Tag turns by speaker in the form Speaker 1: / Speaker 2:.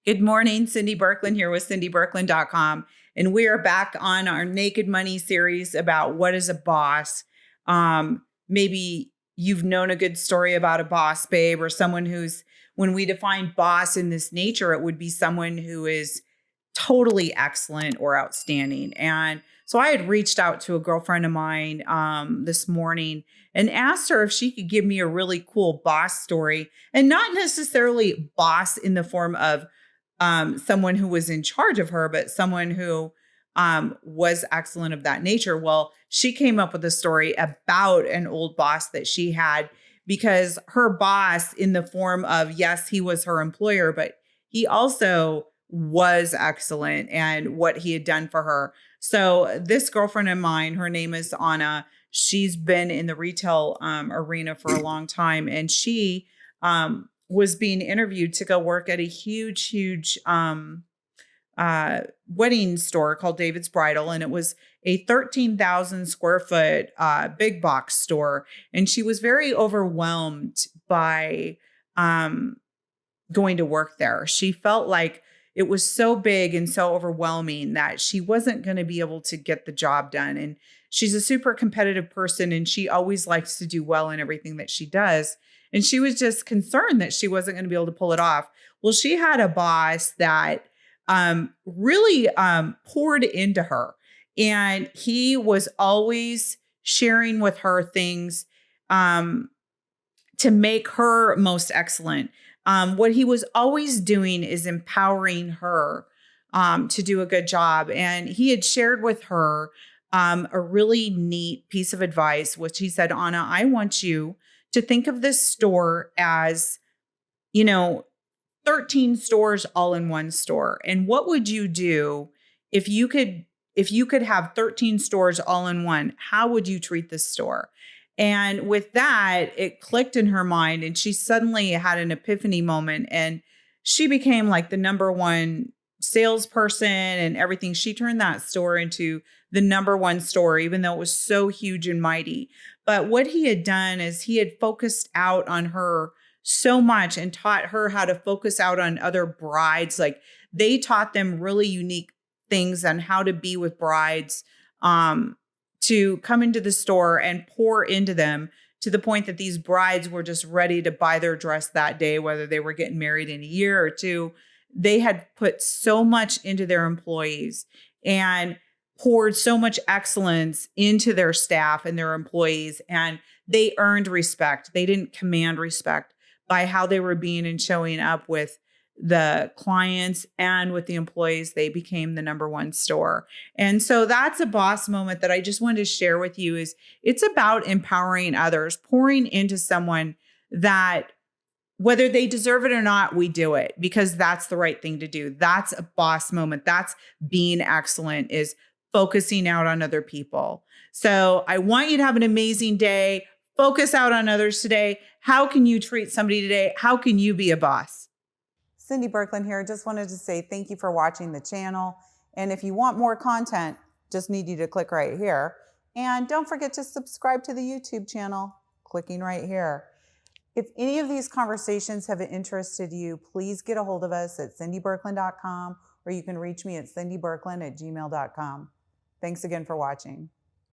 Speaker 1: Good morning, Cindy Birkland here with cindybirkland.com. And we are back on our Naked Money series about what is a boss. Maybe you've known a good story about a boss babe or someone who's, when we define boss in this nature, it would be someone who is totally excellent or outstanding. And so I had reached out to a girlfriend of mine this morning and asked her if she could give me a really cool boss story, and not necessarily boss in the form of someone who was in charge of her, but someone who was excellent of that nature. Well, she came up with a story about an old boss that she had, because her boss, in the form of, yes, he was her employer, but he also was excellent and what he had done for her. So this girlfriend of mine, her name is Anna. She's been in the retail arena for a long time, and she was being interviewed to go work at a huge wedding store called David's Bridal. And it was a 13,000 square foot big box store. And she was very overwhelmed by going to work there. She felt like it was so big and so overwhelming that she wasn't going to be able to get the job done. And she's a super competitive person, and she always likes to do well in everything that she does. And she was just concerned that she wasn't going to be able to pull it off. Well, she had a boss that really poured into her, and he was always sharing with her things to make her most excellent. What he was always doing is empowering her to do a good job. And he had shared with her a really neat piece of advice, which he said, Anna, I want you to think of this store as, 13 stores all in one store. And what would you do if you could have 13 stores all in one? How would you treat this store? And with that, it clicked in her mind, and she suddenly had an epiphany moment, and she became like the number one salesperson and everything. She turned that store into the number one store, even though it was so huge and mighty. But what he had done is he had focused out on her so much and taught her how to focus out on other brides. Like, they taught them really unique things on how to be with brides, to come into the store and pour into them, to the point that these brides were just ready to buy their dress that day, whether they were getting married in a year or two. They had put so much into their employees and poured so much excellence into their staff and their employees, and they earned respect. They didn't command respect by how they were being and showing up with the clients and with the employees. They became the number one store. And so that's a boss moment that I just wanted to share with you. Is it's about empowering others, pouring into someone that, whether they deserve it or not, we do it because that's the right thing to do. That's a boss moment. That's being excellent, is focusing out on other people. So I want you to have an amazing day. Focus out on others today. How can you treat somebody today? How can you be a boss?
Speaker 2: Cindy Birkland here. Just wanted to say thank you for watching the channel. And if you want more content, just need you to click right here. And don't forget to subscribe to the YouTube channel, clicking right here. If any of these conversations have interested you, please get a hold of us at cindybirkland.com, or you can reach me at cindybirkland@gmail.com. Thanks again for watching.